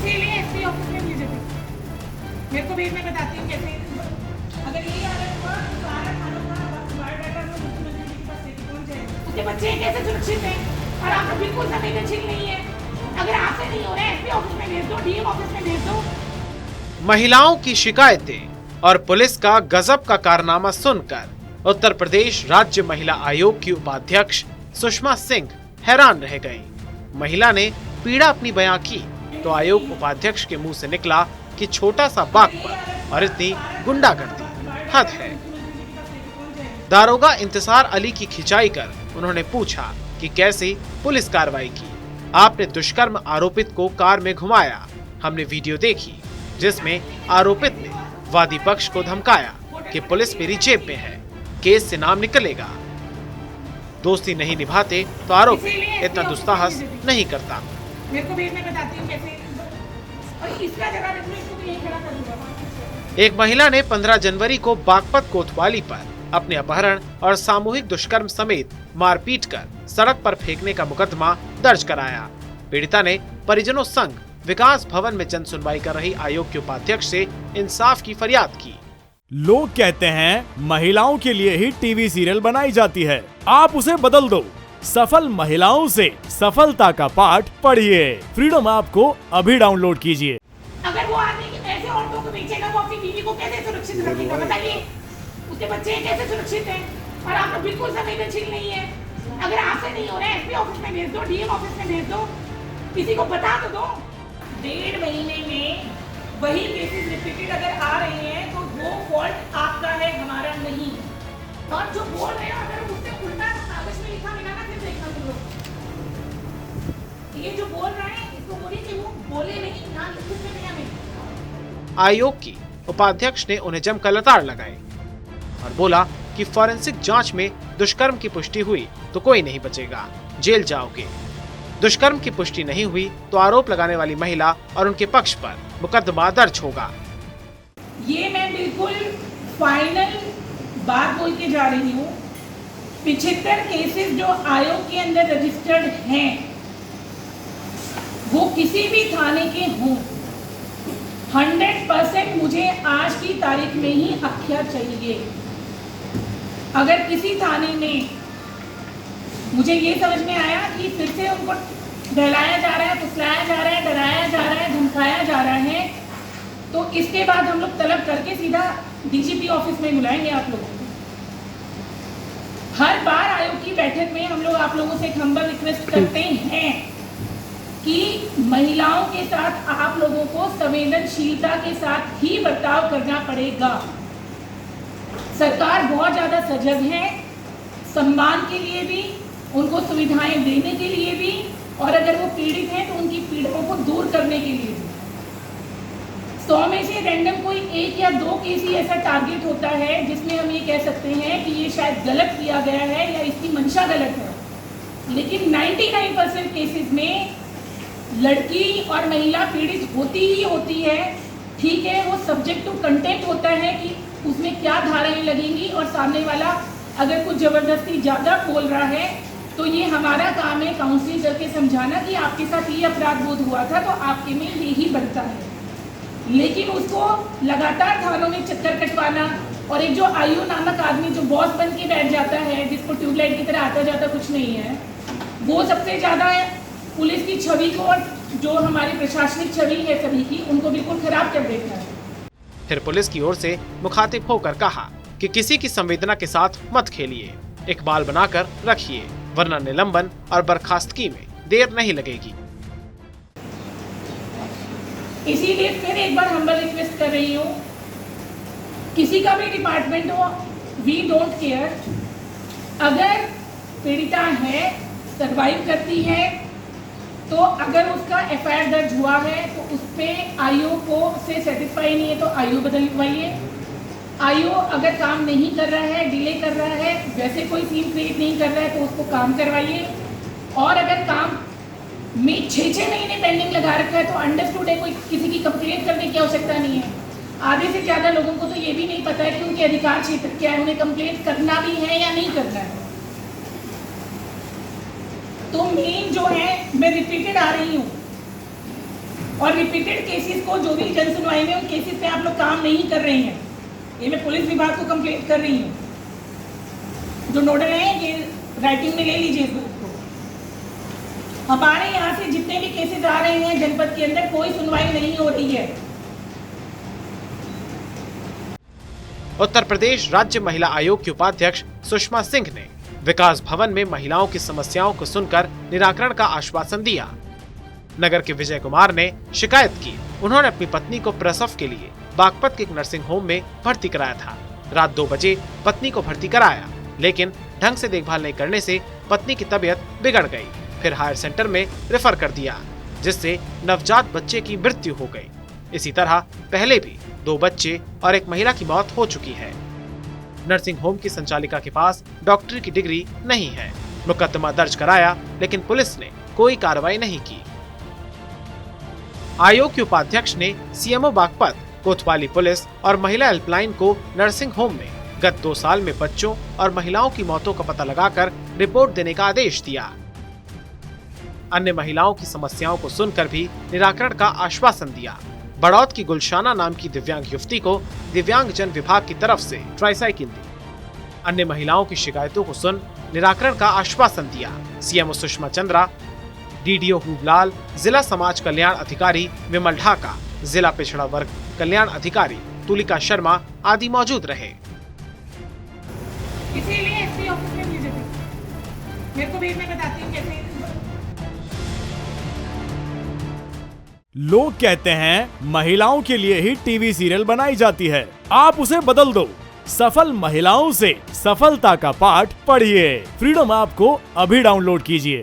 इसीलिए SP office में भेजे थे। मेरे को भी मैं बताती हूँ कैसे। अगर यही हालत हुआ तो सारा थानों का बायोडाटा में मुख्यमंत्री जी के पास लेके पहुंच जाएगा। उसके बच्चे कैसे सुरक्षित हैं और आप तो बिल्कुल संवेदनशील नहीं है। अगर आपसे नहीं हो रहा है एसपी ऑफिस में भेज दो, डीएम ऑफिस में भेज दो। महिलाओं की शिकायतें और पुलिस का गजब का कारनामा सुनकर उत्तर प्रदेश राज्य महिला आयोग की उपाध्यक्ष सुषमा सिंह हैरान रह गईं। महिला ने पीड़ा अपनी बयां की तो आयोग उपाध्यक्ष के मुंह से निकला कि छोटा सा बागपत और इतनी गुंडागर्दी हद है। दारोगा इंतजार अली की खिंचाई कर उन्होंने पूछा कि कैसे पुलिस कार्रवाई की। आपने दुष्कर्म आरोपित को कार में घुमाया। हमने वीडियो देखी जिसमें आरोपित ने वादी पक्ष को धमकाया कि पुलिस मेरी जेब में है, केस से नाम निकलेगा। दोस्ती नहीं निभाते तो आरोपी इतना दुस्साहस नहीं करता। मेरे को भी मैं बताती हूँ कैसे। और इसका जगह इसको भी यहीं खड़ा कर दूंगा। एक महिला ने 15 जनवरी को बागपत कोतवाली पर अपने अपहरण और सामूहिक दुष्कर्म समेत मारपीट कर सड़क पर फेंकने का मुकदमा दर्ज कराया। पीड़िता ने परिजनों संग विकास भवन में जन सुनवाई कर रही आयोग के उपाध्यक्ष से इंसाफ की फरियाद की। लोग कहते हैं महिलाओं के लिए ही टीवी सीरियल बनाई जाती है, आप उसे बदल दो। सफल महिलाओं से सफलता का पाठ पढ़िए। फ्रीडम ऐप को अभी डाउनलोड कीजिए। अगर वो आदमी ऐसे औरतों को बेचेगा, वो अपनी बीवी को कैसे सुरक्षित रखेगा बताइए। उसके बच्चे कैसे सुरक्षित हैं और आप तो बिल्कुल संवेदनशील नहीं है। अगर आपसे नहीं हो रहा है एसपी ऑफिस में भेज दो, डीएम ऑफिस में भेज दो, किसी को बता तो दो। 1.5 महीने में वही केसेस रिपीटेड अगर आ रहे हैं तो वो फॉल्ट आपका है, हमारा नहीं। और जो बोल रहे हैं अगर उससे उल्टा कागज में लिखा मिला ना फिर देखना तुम लोग। ये जो बोल रहे हैं इसको बोलिए कि वो बोले नहीं ना लिखित में नहीं हमें। आयोग की उपाध्यक्ष ने उन्हें जमकर लताड़ लगाए और बोला कि फॉरेंसिक जांच में दुष्कर्म की पुष्टि हुई तो कोई नहीं बचेगा, जेल जाओगे। दुष्कर्म की पुष्टि नहीं हुई तो आरोप लगाने वाली महिला और उनके पक्ष पर मुकदमा दर्ज होगा। ये मैं बिल्कुल फाइनल बात बोल के जा रही हूँ। 75 केसेस जो आयोग के अंदर रजिस्टर्ड हैं वो किसी भी थाने के हों, 100% मुझे आज की तारीख में ही आख्या चाहिए। अगर किसी थाने में मुझे ये समझ में आया कि फिर से उनको दहलाया जा रहा है, फुसलाया जा रहा है, डराया जा रहा है, धमकाया जा रहा है, तो इसके बाद हम लोग तलब करके सीधा डीजीपी ऑफिस में बुलाएंगे आप लोगों को। हर बार आयोग की बैठक में हम लोग आप लोगों से एक हम्बल रिक्वेस्ट करते हैं कि महिलाओं के साथ आप लोगों को संवेदनशीलता के साथ ही बर्ताव करना पड़ेगा। सरकार बहुत ज्यादा सजग है, सम्मान के लिए भी, उनको सुविधाएं देने के लिए भी, और अगर वो पीड़ित हैं तो उनकी पीड़ाओं को दूर करने के लिए भी। 100 में से रैंडम कोई 1 या 2 केस ही ऐसा टारगेट होता है जिसमें हम ये कह सकते हैं कि ये शायद गलत किया गया है या इसकी मंशा गलत है। लेकिन 99% केसेस में लड़की और महिला पीड़ित होती ही होती है। ठीक है, वो सब्जेक्ट टू कंटेंट होता है कि उसमें क्या धाराएं लगेंगी, और सामने वाला अगर कुछ जबरदस्ती ज़्यादा बोल रहा है तो ये हमारा काम है काउंसलिंग करके समझाना कि आपके साथ ये अपराध बोध हुआ था तो आपके में यही बनता है। लेकिन उसको लगातार थानों में चक्कर कटवाना, और एक जो आयु नामक आदमी जो बॉस बन के बैठ जाता है, जिसको ट्यूबलाइट की तरह आता जाता कुछ नहीं है, वो सबसे ज़्यादा पुलिस की छवि को और जो हमारी प्रशासनिक छवि है सभी की, उनको बिल्कुल खराब कर देता है। फिर पुलिस की ओर से मुखातिब होकर कहा कि किसी की संवेदना के साथ मत खेलिए, इकबाल बनाकर रखिए, वरना निलंबन और बर्खास्तगी में देर नहीं लगेगी। इसीलिए फिर एक बार हम्बल रिक्वेस्ट कर रही हूँ, किसी का भी डिपार्टमेंट हो, वी डोंट केयर। अगर पीड़िता है, सर्वाइव करती है, तो अगर उसका एफआईआर दर्ज हुआ है तो उस पर आयु को से सेटिस्फाई नहीं है तो आयु बदलवाइए। आयु अगर काम नहीं कर रहा है, डिले कर रहा है, वैसे कोई सीन क्रिएट नहीं कर रहा है तो उसको काम करवाइए। और अगर काम में 6-6 महीने पेंडिंग लगा रखा है तो अंडरस्टूड है, कोई किसी की कंप्लेंट करने की आवश्यकता नहीं है। आधे से ज़्यादा लोगों को तो ये भी नहीं पता है कि उनके अधिकार क्षेत्र क्या है, उन्हें कंप्लेंट करना भी है या नहीं करना है। तो मेन जो है, मैं रिपीटेड आ रही हूँ, और रिपीटेड केसेस को जो भी जन सुनवाई में उन केसेस पे आप लोग काम नहीं कर रहे हैं। ये मैं पुलिस विभाग को कंप्लेंट कर रही हूँ। जो नोडल है ये राइटिंग में ले लीजिए इसको। हमारे यहाँ से जितने भी केसेस आ रहे हैं जनपद के अंदर कोई सुनवाई नहीं हो रही है। उत्तर प्रदेश राज्य महिला आयोग की उपाध्यक्ष सुषमा सिंह ने विकास भवन में महिलाओं की समस्याओं को सुनकर निराकरण का आश्वासन दिया। नगर के विजय कुमार ने शिकायत की। उन्होंने अपनी पत्नी को प्रसव के लिए बागपत के एक नर्सिंग होम में भर्ती कराया था। रात 2 बजे पत्नी को भर्ती कराया, लेकिन ढंग से देखभाल नहीं करने से पत्नी की तबीयत बिगड़ गई। फिर हायर सेंटर में रेफर कर दिया, जिससे नवजात बच्चे की मृत्यु हो गई। इसी तरह पहले भी 2 बच्चे और एक महिला की मौत हो चुकी है। नर्सिंग होम की संचालिका के पास डॉक्टरी की डिग्री नहीं है। मुकदमा दर्ज कराया, लेकिन पुलिस ने कोई कार्रवाई नहीं की। आयोग के उपाध्यक्ष ने सीएमओ बागपत, कोतवाली पुलिस और महिला हेल्पलाइन को नर्सिंग होम में गत 2 साल में बच्चों और महिलाओं की मौतों का पता लगाकर रिपोर्ट देने का आदेश दिया। अन्य महिलाओं की समस्याओं को सुनकर भी निराकरण का आश्वासन दिया। बड़ौद की गुलशाना नाम की दिव्यांग युवती को दिव्यांग जन विभाग की तरफ से ट्राइसाइकिल दी। अन्य महिलाओं की शिकायतों को सुन निराकरण का आश्वासन दिया। सीएमओ सुषमा चंद्रा, डीडीओ हुबलाल, जिला समाज कल्याण अधिकारी विमल ढाका, जिला पिछड़ा वर्ग कल्याण अधिकारी तुलिका शर्मा आदि मौजूद रहे। इसीलिए एसपी ऑफिस में भेजे थे। मेरे को भी मैं बताती हूँ कैसे। लोग कहते हैं महिलाओं के लिए ही टीवी सीरियल बनाई जाती है। आप उसे बदल दो। सफल महिलाओं से सफलता का पाठ पढ़िए। फ्रीडम ऐप को अभी डाउनलोड कीजिए।